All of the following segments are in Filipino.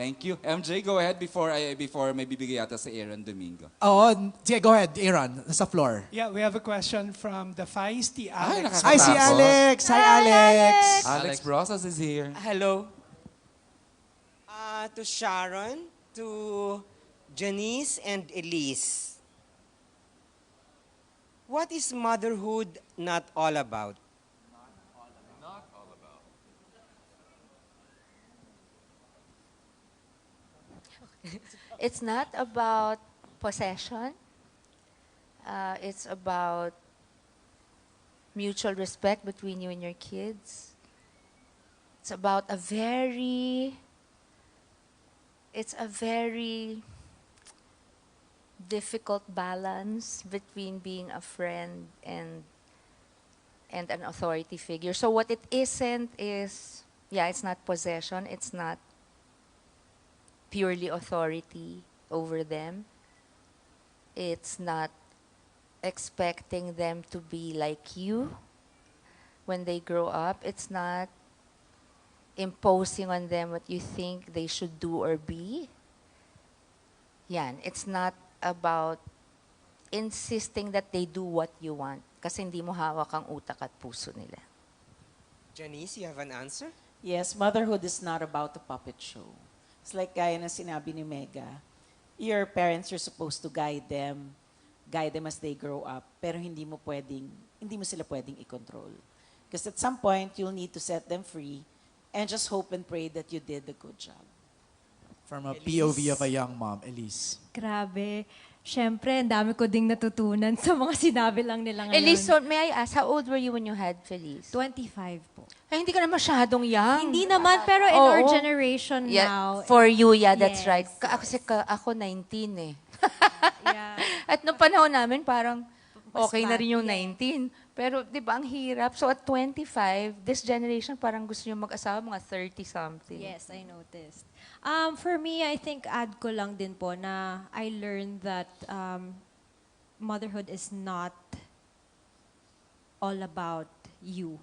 Thank you. MJ, go ahead before may bibigay yata sa Aaron Domingo. Oo, sige, go ahead, Aaron. Nasa floor. Yeah, we have a question from the feisty Alex. Hi, si Alex! Hi, Alex! Alex Brosas is here. Hello. To Sharon, to Janice and Elise. What is motherhood not all about? It's not about possession. It's about mutual respect between you and your kids. It's about it's a very difficult balance between being a friend and an authority figure. So what it isn't is, yeah, it's not possession. It's not purely authority over them. It's not expecting them to be like you when they grow up. It's not imposing on them what you think they should do or be. Yan. It's not about insisting that they do what you want kasi hindi mo hawak ang utak at puso nila. Janice, you have an answer? Yes, motherhood is not about a puppet show. It's like gaya na sinabi ni Mega. Your parents are supposed to guide them as they grow up, pero hindi mo sila pwedeng i-control. Because at some point, you'll need to set them free and just hope and pray that you did a good job. From a POV of a young mom, Elise. Grabe. Siyempre, ang dami ko ding natutunan sa mga sinabi lang nila ngayon. Elise, so may I ask, how old were you when you had Feliz? 25 po. Ay, hindi ka na masyadong young. Hindi naman, pero in our generation now. For you, yeah, that's Yes. right. Kasi ako 19 eh. Yeah. At nung panahon namin, parang okay na Mas rin yung yeah. 19. Pero, di ba, ang hirap. So, at 25, this generation, parang gusto nyo mag-asawa, mga 30-something. Yes, I noticed. For me, I think add ko lang din po na I learned that motherhood is not all about you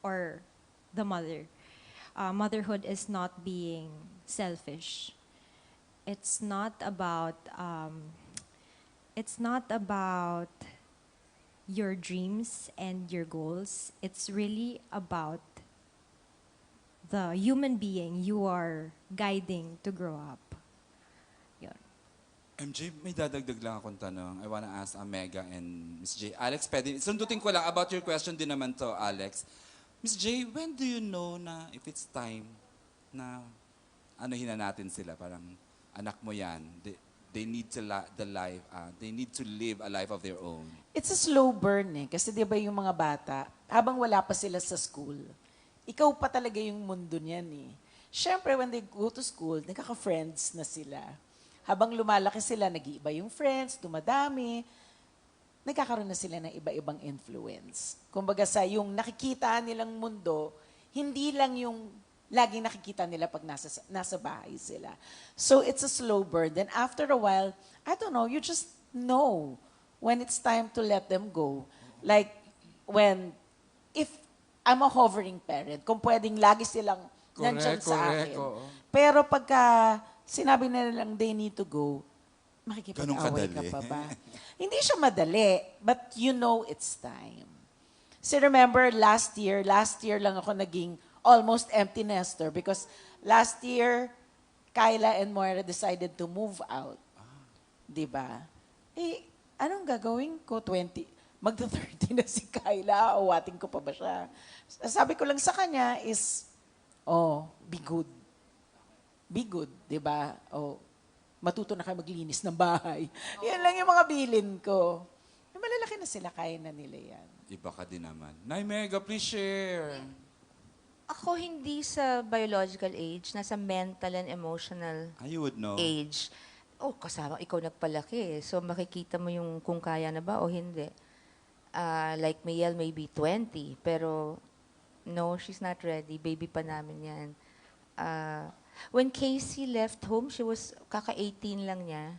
or the mother. Motherhood is not being selfish. It's not about your dreams and your goals. It's really about the human being you are guiding to grow up. Yun. MJ, may dadagdag lang akong tanong. I wanna ask Mega and Miss J. Alex, pwede, sundutin ko lang about your question din naman to, Alex. Miss J, when do you know na if it's time na anuhin na natin sila, parang anak mo yan, they need to they need to live a life of their own. It's a slow burn eh. Kasi di ba yung mga bata, habang wala pa sila sa school, ikaw pa talaga yung mundo niyan eh. Siyempre, when they go to school, nagkaka-friends na sila. Habang lumalaki sila, nag-iiba yung friends, dumadami, nagkakaroon na sila ng iba-ibang influence. Kumbaga sa yung nakikita nilang mundo, hindi lang yung laging nakikita nila pag nasa bahay sila. So it's a slow burn. Then after a while, I don't know, you just know when it's time to let them go. Like if I'm a hovering parent, kung pwedeng lagi silang nandyan sa akin. Oo. Pero pagka sinabi na nilang they need to go, makikipag-away ka kadali. pa ba? Hindi siya madali, but you know it's time. So remember, last year lang ako naging almost empty nester because last year, Kyla and Moira decided to move out. Diba? Eh, anong gagawin ko? Magta-30 na si Kyla, awating ko pa ba siya? Sabi ko lang sa kanya is, be good. Be good, diba? Matuto na kayo maglinis ng bahay. Yan lang yung mga bilin ko. Malalaki na sila, kaya na nila yan. Iba ka din naman. Nay Mega, please share. Ako hindi sa biological age, nasa mental and emotional You would know. age. Kasama, ikaw nagpalaki eh. So makikita mo yung kung kaya na ba o hindi. Like Miel, maybe 20. Pero no, she's not ready. Baby pa namin yan. When Casey left home, kaka-18 lang niya.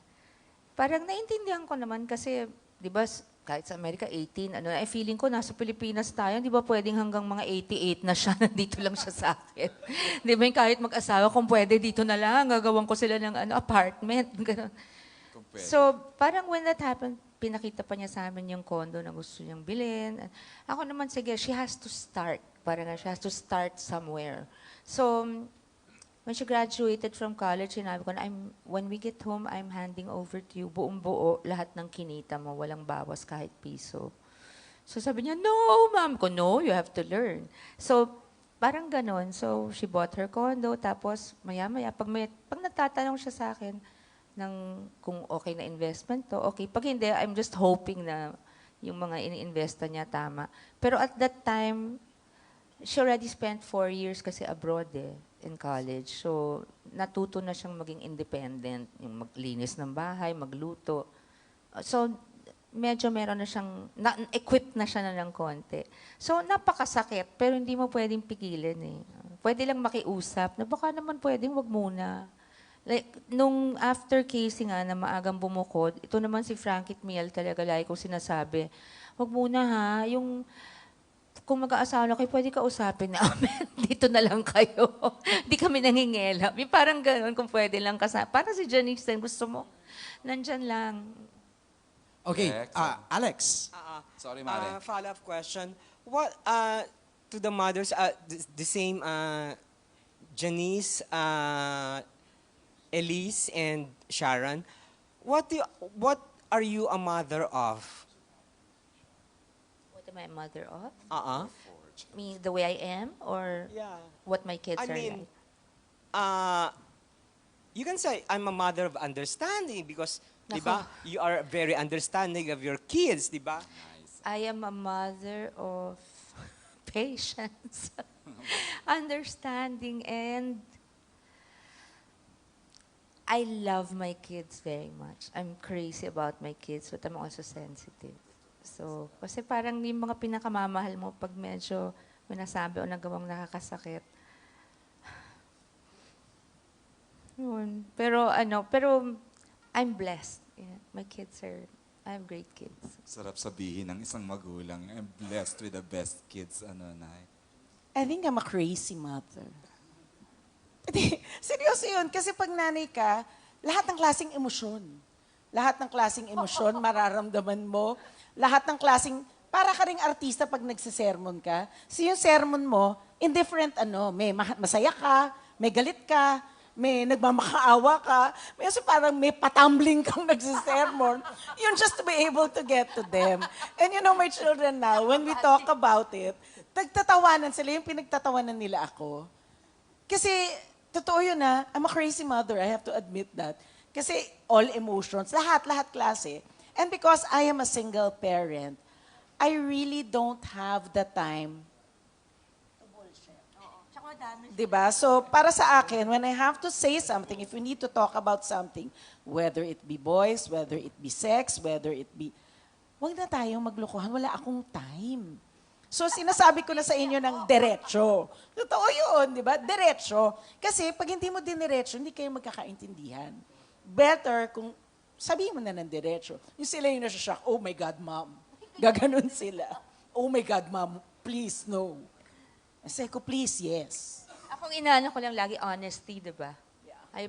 Parang naintindihan ko naman kasi, di ba, kahit sa Amerika, 18, ano, feeling ko nasa Pilipinas tayo, di ba pwedeng hanggang mga 88 na siya, nandito lang siya sa akin. Di ba yung kahit mag-asawa, kung pwede dito na lang, gagawan ko sila ng apartment. Ganun. Kung pwede. So, parang when that happened, pinakita pa niya sa amin yung condo na gusto niyang bilhin. Ako naman, sige, she has to start. Parang she has to start somewhere. So, when she graduated from college, sinabi ko na, when we get home, I'm handing over to you, buong buo, lahat ng kinita mo, walang bawas kahit piso. So sabi niya, no, ma'am ko, no, you have to learn. So, parang ganon. So, she bought her condo, tapos maya-maya, pag nagtatanong siya sa akin ng kung okay na investment to, okay. Pag hindi, I'm just hoping na yung mga ini-investa niya tama. Pero at that time, she already spent 4 years kasi abroad in college. So, natuto na siyang maging independent, yung maglinis ng bahay, magluto. So, medyo meron na siyang, equipped na siya na ng konti. So, napakasakit, pero hindi mo pwedeng pigilan eh. Pwede lang makiusap, na baka naman pwedeng wag muna. Like, nung after casing nga na maagang bumukod, ito naman si Frankie Miel talaga lagi kong sinasabi, wag muna ha, yung kung mag-aasawa kayo, pwede ka usapin namin. Dito na lang kayo. Di kami nangingela. Parang gano'n kung pwede lang kasama. Para si Janice din, gusto mo, nandyan lang. Okay, Correct. Alex. Sorry, Mare. Follow-up question. What, to the mothers, the same Janice, Elise, and Sharon, what are you a mother of? What am I a mother of? Me, The way I am? Or yeah. what my kids I are mean, like? you can say I'm a mother of understanding because, di ba, you are very understanding of your kids, di ba? I am a mother of patience, understanding, and I love my kids very much. I'm crazy about my kids, but I'm also sensitive. So, kasi parang yung mga pinakamamahal mo pag medyo may nasabi o nagawang nakakasakit. Yun. Pero I'm blessed. Yeah, my kids I have great kids. Sarap sabihin ng isang magulang, I'm blessed with the best kids, Nay. I think I'm a crazy mother. Seryoso yun. Kasi pag nanay ka, lahat ng klaseng emosyon. Lahat ng klaseng emosyon, mararamdaman mo. Lahat ng klaseng, para ka ring artista pag nagsisermon ka. So yung sermon mo, in different may masaya ka, may galit ka, may nagmamakaawa ka, may also parang may patumbling kang nagsisermon. Yun just to be able to get to them. And you know, my children now, when we talk about it, nagtatawanan sila, yung pinagtatawanan nila ako. Kasi, totoo yun I'm a crazy mother, I have to admit that. Kasi all emotions, lahat klase. And because I am a single parent, I really don't have the time. Diba? So, para sa akin, when I have to say something, if we need to talk about something, whether it be boys, whether it be sex, whether it be, wag na tayong maglokohan, wala akong time. So, sinasabi ko na sa inyo ng diretso. Totoo yun, di ba? Diretso. Kasi pag hindi mo diniretso, hindi kayo magkakaintindihan. Better kung sabihin mo na ng diretso. Yung sila yung nasa-shock, oh my God, mom. Gaganon sila. Oh my God, mom, please, no. Sabi ko, please, yes. Akong inaano ko lang lagi honesty, di ba? I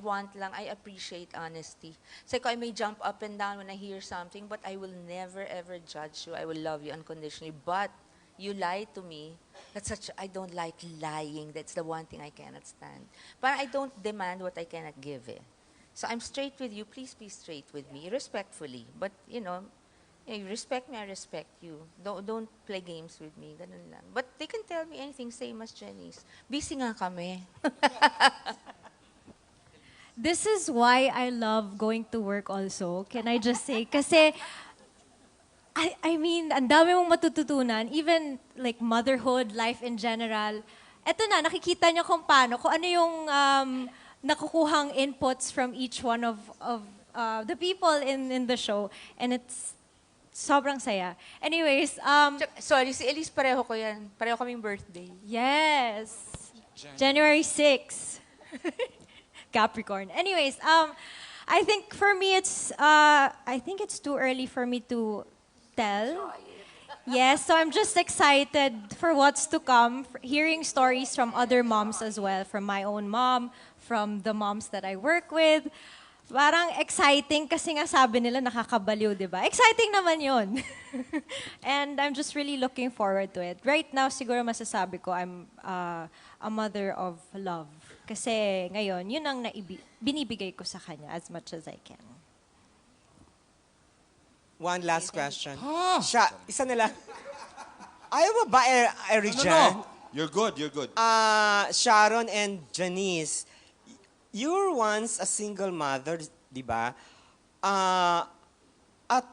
appreciate honesty. So I may jump up and down when I hear something, but I will never, ever judge you. I will love you unconditionally. But you lie to me. I don't like lying. That's the one thing I cannot stand. But I don't demand what I cannot give. So I'm straight with you. Please be straight with me, respectfully. But, you respect me, I respect you. Don't play games with me. Ganun lang. But they can tell me anything, same as Janice. Busy nga kami. This is why I love going to work also. Can I just say? Kasi, I mean, ang dami mong matututunan. Even like motherhood, life in general. Eto na, nakikita nyo kung ano yung nakukuhang inputs from each one of the people in the show. And it's sobrang saya. Anyways, Sorry, si Elise pareho ko yan. Pareho kaming birthday. yes. January 6. Capricorn. Anyways, I think for me it's too early for me to Estelle. Yes, so I'm just excited for what's to come, hearing stories from other moms as well, from my own mom, from the moms that I work with. Parang exciting kasi nga sabi nila nakakabaliw, di ba? Exciting naman yun. And I'm just really looking forward to it. Right now, siguro masasabi ko I'm a mother of love. Kasi ngayon, yun ang binibigay ko sa kanya as much as I can. One last question. Ah! Isa na lang. Ayaw mo ba, Eric No, Jan? no. You're good, you're good. Sharon and Janice, you were once a single mother, di ba? At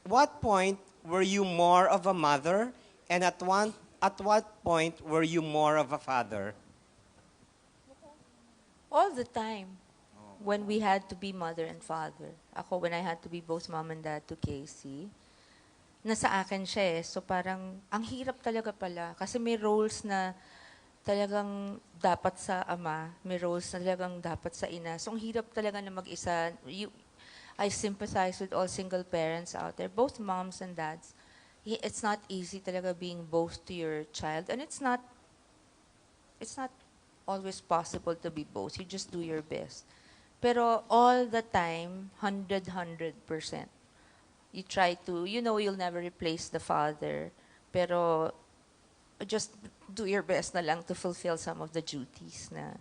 what point were you more of a mother, and at what point were you more of a father? All the time. When we had to be mother and father. Ako, when I had to be both mom and dad to Casey, nasa akin siya eh. So parang, ang hirap talaga pala. Kasi may roles na talagang dapat sa ama, may roles na talagang dapat sa ina. So ang hirap talaga na mag-isa. I sympathize with all single parents out there, both moms and dads. It's not easy talaga being both to your child. And it's not always possible to be both. You just do your best. Pero all the time, 100%. You try to, you'll never replace the father. Pero just do your best na lang to fulfill some of the duties na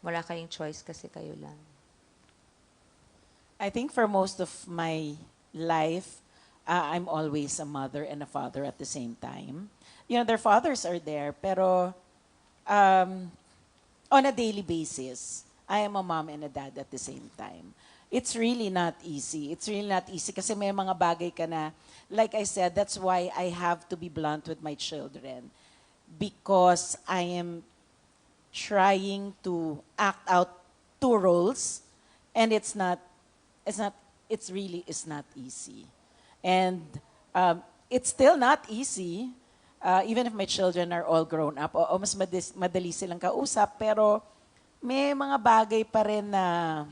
wala kayong choice kasi kayo lang. I think for most of my life, I'm always a mother and a father at the same time. Their fathers are there, pero on a daily basis, I am a mom and a dad at the same time. It's really not easy. It's really not easy kasi may mga bagay ka na, like I said, that's why I have to be blunt with my children. Because I am trying to act out two roles, and it really is not easy. And it's still not easy, even if my children are all grown up, o mas madali silang kausap, pero may mga bagay pa rin na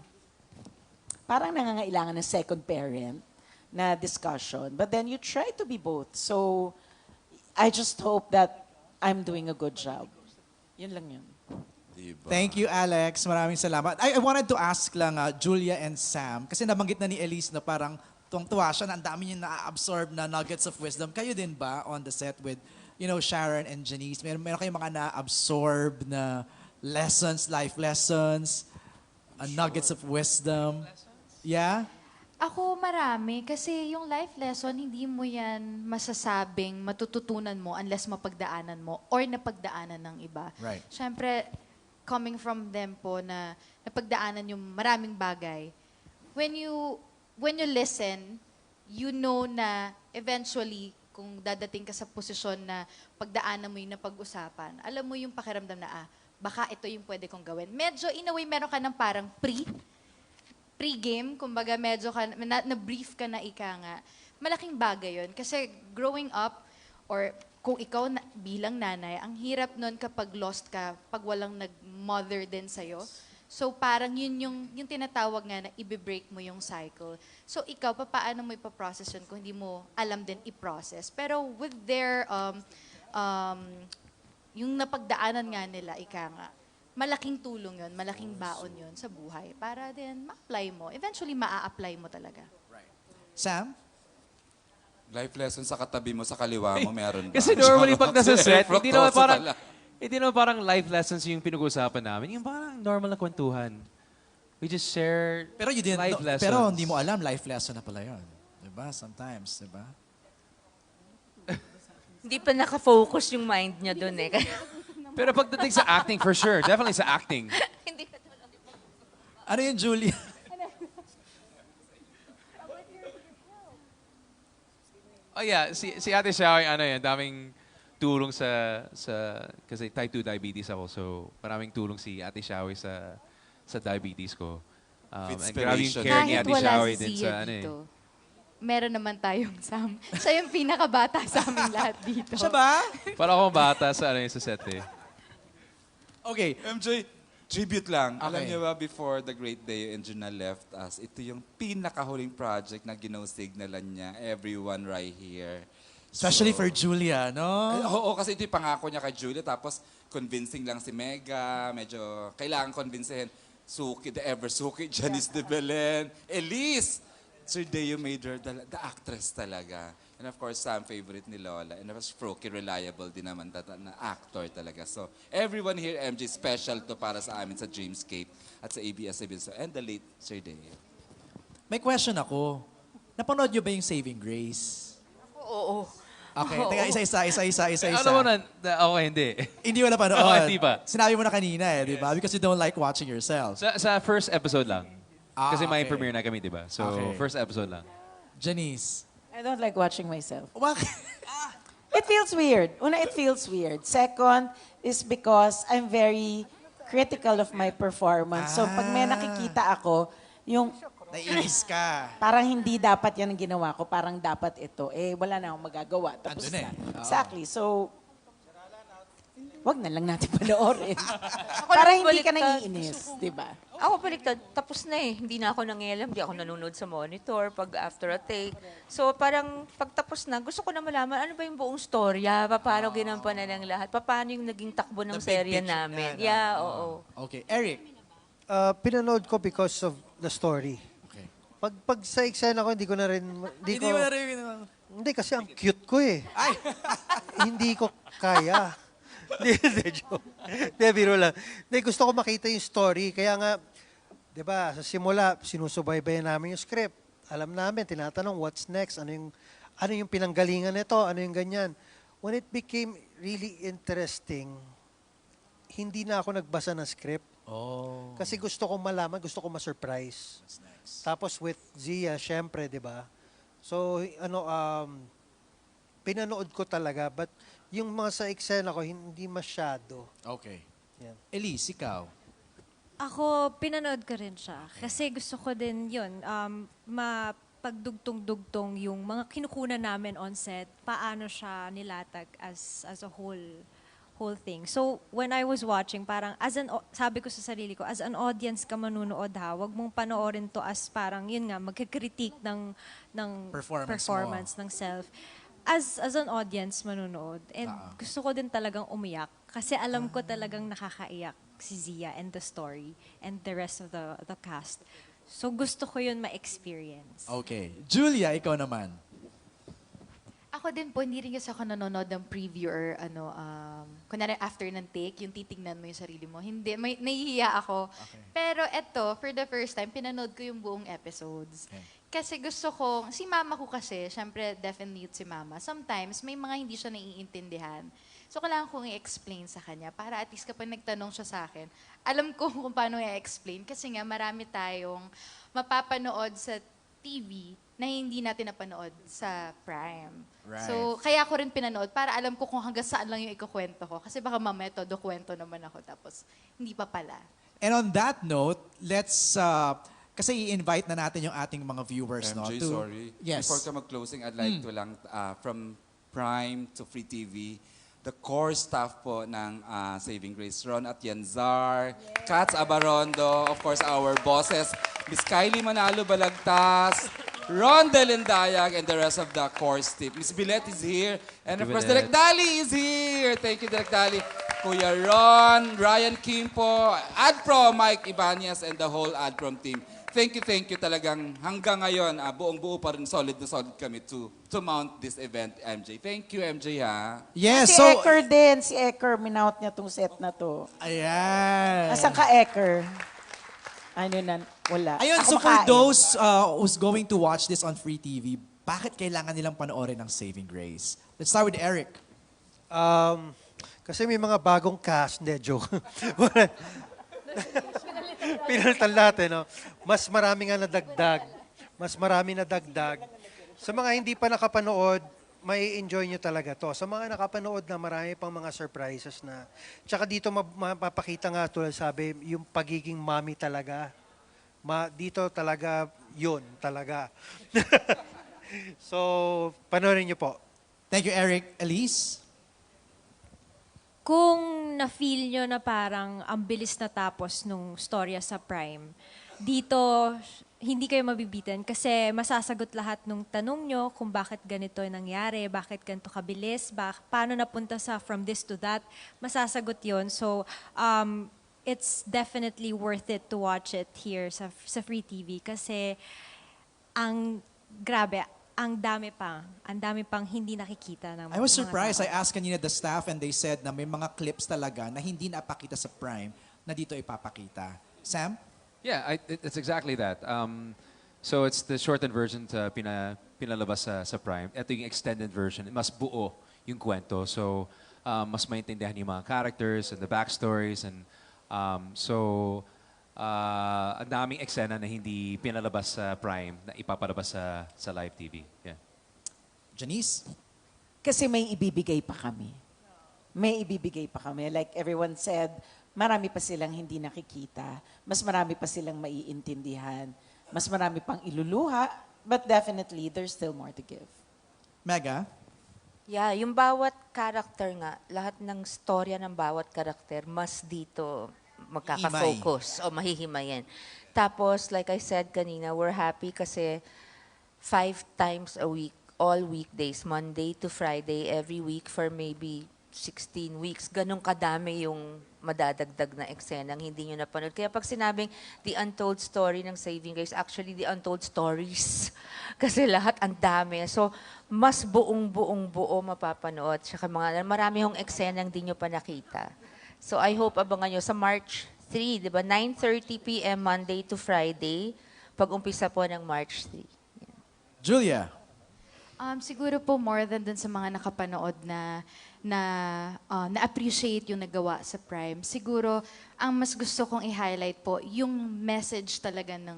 parang nangangailangan ng second parent na discussion. But then you try to be both. So I just hope that I'm doing a good job. Yun lang yun. Diba? Thank you, Alex. Maraming salamat. I wanted to ask lang, Julia and Sam, kasi nabanggit na ni Elise na parang tuwang-tuwa siya na ang dami niya na-absorb na nuggets of wisdom. Kayo din ba on the set with, Sharon and Janice? Meron kayong mga na-absorb na lessons, life lessons, nuggets of wisdom? Yeah? Ako marami kasi yung life lesson hindi mo yan masasabing matututunan mo unless mapagdaanan mo or napagdaanan ng iba. Right. Siyempre, coming from them po na napagdaanan yung maraming bagay, when you listen, you know na eventually kung dadating ka sa posisyon na pagdaanan mo yung napag-usapan, alam mo yung pakiramdam na baka ito yung pwede kong gawin. Medyo, in a way, meron ka ng parang pre-game, kumbaga medyo na-brief ka na ika nga. Malaking bagay yun. Kasi growing up, or kung ikaw bilang nanay, ang hirap nun kapag lost ka, pag walang nag-mother din sa'yo. So parang yun yung tinatawag nga na i-break mo yung cycle. So ikaw, paano mo ipaprocess yun kung hindi mo alam din i-process? Pero with their yung napagdaanan nga nila, ika nga, malaking tulong yun, malaking baon yun sa buhay para din ma-apply mo. Eventually, maa-apply mo talaga. Sam? Life lesson sa katabi mo, sa kaliwa mo, meron ba? Kasi normally pag nasa set, hindi naman Frotoso parang, pala. hindi naman parang life lessons yung pinag-uusapan namin. Yung parang normal na kwentuhan. We just share Pero you didn't life know- lessons. pero hindi mo alam, life lesson na pala yun. Diba? Sometimes, diba? Hindi pa nakafocus yung mind niya dun eh. Pero pagdating sa acting, for sure. Definitely sa acting. Hindi na Ano yun, Julia? Oh yeah, si Ate Xiao, daming tulong kasi type 2 diabetes ako. So, maraming tulong si Ate Xiao sa diabetes ko. And grabe yung Inspiration. care ni Kahit Ate wala Xiao si din Zia sa dito, meron naman tayong Sam. Siya yung pinakabata sa aming lahat dito. Siya ba? Para akong bata sa set eh. Okay. MJ, Tribute lang. Alam Okay. niyo ba, before the great day and Juna left us, ito yung pinakahuling project na gino-signalan niya, everyone right here. Especially So, for Julia, no? Oo, kasi ito yung pangako niya kay Julia, tapos convincing lang si Mega, medyo kailangan convincehin. Suki, the ever Suki, Janice de Belen, Elise! Sir Deo made her the actress talaga. And of course, Sam, favorite ni Lola. And of course, Froki, reliable din naman na actor talaga. So, everyone here, MJ, special to para sa amin sa Dreamscape at sa ABS-CBN. So, and the late Sir Deo. May question ako. Napanood nyo ba yung Saving Grace? Oo. Okay, teka, isa-isa. Ano mo na, ako hindi. Hindi mo napanood. Oo, hindi pa. Sinabi mo na kanina di ba? Because you don't like watching yourself. Sa first episode lang. Kasi may okay. premiere na kami, di ba? So, Okay. first episode lang. Janice. I don't like watching myself. Bakit? It feels weird. Una, it feels weird. Second is because I'm very critical of my performance. So pag may nakikita ako, yung Naiinis ka. parang hindi dapat yan ang ginawa ko, parang dapat ito, wala na akong magagawa. Tapos Andun na. Oo. Exactly. So, wag na lang natin panoorin. Para hindi ka baliktad. naiinis, di ba? Ako baliktad, tapos na eh. Hindi na ako nangialam, hindi ako nanonood sa monitor pag after a take. So parang pagtapos na, gusto ko na malaman ano ba yung buong storya, paano ginampanan ng lahat, paano yung naging takbo ng The big serye picture namin. na. Yeah, oo. Okay, Eric. Pinanood ko because of the story. Okay. Pag sa eksena ko, hindi ko na rin... Hindi mo na rin. Hindi, kasi ang cute ko eh. Ay! Hindi ko kaya. Hindi, joke. Hindi, biro lang. Hindi, gusto ko makita yung story. Kaya nga, di ba, sa simula, sinusubaybayan namin yung script. Alam namin, tinatanong, what's next? Ano yung pinanggalingan nito? Ano yung ganyan? When it became really interesting, hindi na ako nagbasa ng script. Oh. Kasi gusto ko malaman, gusto ko ma-surprise. What's next? Tapos with Zia, syempre, di ba? So, pinanood ko talaga. But yung mga sa eksena ko, hindi masyado. Okay. Yan. Elise, ikaw. Ako, pinanood ko rin siya. Kasi gusto ko din yun, mapagdugtong-dugtong yung mga kinukunan namin on set, paano siya nilatag as a whole thing. So, when I was watching, parang, sabi ko sa sarili ko, as an audience ka manunood ha, wag mong panoorin to as parang, yun nga, magkikritik ng Performance ng self. As an audience manunood. And gusto ko din talagang umiyak. Kasi alam ko talagang nakakaiyak si Zia and the story and the rest of the cast. So gusto ko yun ma-experience. Okay. Julia, ikaw naman. Ako din po, hindi rin kasi ako nanonood ng preview or kunwari after ng take, yung titignan mo yung sarili mo. Hindi, nahihiya ako. Okay. Pero eto, for the first time, pinanood ko yung buong episodes. Okay. Kasi gusto ko, si mama ko kasi, syempre definitely si mama, sometimes may mga hindi siya naiintindihan. So kailangan kong i-explain sa kanya para at least kapag nagtanong siya sa akin, alam ko kung paano i-explain. Kasi nga marami tayong mapapanood sa TV na hindi natin napanood sa Prime. Right. So, kaya ko rin pinanood para alam ko kung hanggang saan lang yung ikukwento ko. Kasi baka mamaya todo kwento naman ako tapos hindi pa pala. And on that note, let's... kasi i-invite na natin yung ating mga viewers, no? MJ, sorry. Yes. Before ka mag-closing, I'd like to lang, from Prime to Free TV, the core staff po ng Saving Grace, Ron Atienzar, Katz Abarondo, of course, our bosses, Miss Kylie Manalo Balagtas, Ron Delendayag, and the rest of the core staff. Miss Bilet is here, and of course, Bilet. Direk Dali is here. Thank you, Direk Dali. Kuya Ron, Ryan Kimpo, AdPro, Mike Ibanez, and the whole AdProm team. Thank you talagang hanggang ngayon, buong-buo pa rin solid na solid kami to mount this event, MJ. Thank you, MJ, ha? Yes, Si so... Eker din, si Eker, minout niya tong set na to. Ayan. Asan ka, Eker? Ano na, wala. Ayun, Ako so for makain. those who's going to watch this on Free TV, bakit kailangan nilang panoorin ng Saving Grace? Let's start with Eric. Kasi may mga bagong cast. Hindi, joke. Pinalitan natin, no? Mas marami nga nadagdag. Mas marami nadagdag. Sa mga hindi pa nakapanood, may enjoy nyo talaga to. Sa mga nakapanood na, marami pang mga surprises na. Tsaka dito mapapakita nga, tulad sabi, yung pagiging mommy talaga. Dito talaga, yun talaga. So, panoorin nyo po. Thank you, Eric. Elise? Kung na-feel nyo na parang ang bilis natapos nung storya sa Prime, dito, hindi kayo mabibitin kasi masasagot lahat ng tanong nyo kung bakit ganito yung nangyari, bakit ganito kabilis, paano napunta sa from this to that, masasagot yon. So, it's definitely worth it to watch it here sa Free TV kasi grabe, ang dami pang hindi nakikita ng I was mga surprised. tao. I asked kanina the staff and they said na may mga clips talaga na hindi napakita sa Prime na dito ipapakita. Sam? Yeah, it's exactly that. So it's the shortened version to pinalabas sa Prime. Ito yung extended version. Mas buo yung kwento. So mas maintindihan yung mga characters and the backstories. And ang daming eksena na hindi pinalabas sa Prime na ipapalabas sa live TV. Yeah. Janice? Kasi may ibibigay pa kami. May ibibigay pa kami. Like everyone said, marami pa silang hindi nakikita. Mas marami pa silang maiintindihan. Mas marami pang iluluha. But definitely, there's still more to give. Mega? Yeah, yung bawat character nga, lahat ng storya ng bawat karakter, mas dito magkaka-focus o mahihimayin. Tapos, like I said kanina, we're happy kasi 5 times a week, all weekdays, Monday to Friday, every week for maybe 16 weeks. Ganun kadami yung madadagdag na eksenang hindi nyo napanood. Kaya pag sinabing the untold story ng Saving Grace, actually the untold stories. Kasi lahat ang dami. So, mas buo mapapanood. Tsaka marami hong eksenang hindi nyo pa nakita. So, I hope abangan nyo sa March 3, di ba? 9:30 p.m. Monday to Friday. Pag-umpisa po ng March 3. Julia? Siguro po more than dun sa mga nakapanood na-appreciate yung nagawa sa Prime. Siguro, ang mas gusto kong i-highlight po, yung message talaga ng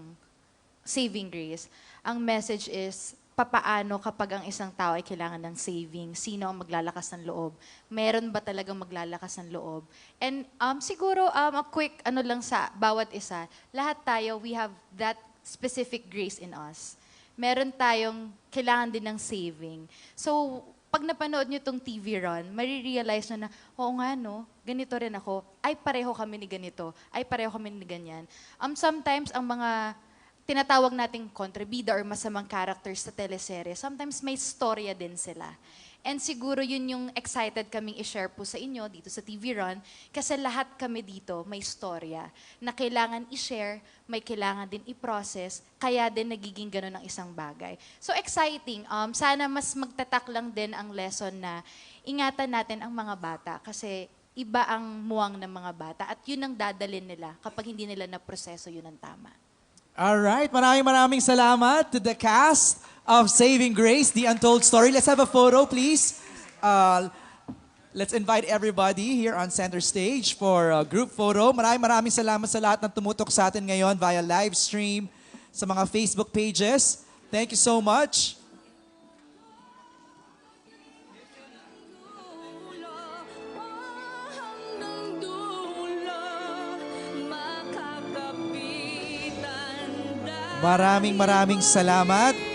Saving Grace. Ang message is, papaano kapag ang isang tao ay kailangan ng saving? Sino ang maglalakas ng loob? Meron ba talagang maglalakas ng loob? And siguro, a quick lang sa bawat isa, lahat tayo, we have that specific grace in us. Meron tayong kailangan din ng saving. So, pag napanood nyo itong TV run, marirealize nyo na, oo nga no, ganito rin ako. Ay, pareho kami ni ganito. Ay, pareho kami ni ganyan. Sometimes, ang mga tinatawag nating kontrabida or masamang characters sa teleserye, sometimes may storya din sila. And siguro yun yung excited kaming i-share po sa inyo dito sa TV Run kasi lahat kami dito may storya na kailangan i-share, may kailangan din i-process, kaya din nagiging ganun ang isang bagay. So exciting. Sana mas magtatak lang din ang lesson na ingatan natin ang mga bata kasi iba ang muwang ng mga bata at yun ang dadalin nila kapag hindi nila na-proseso yun ang tama. Alright, maraming salamat to the cast of Saving Grace, The Untold Story. Let's have a photo, please. Let's invite everybody here on center stage for a group photo. Maraming salamat sa lahat ng tumutok sa atin ngayon via live stream sa mga Facebook pages. Thank you so much. Maraming salamat.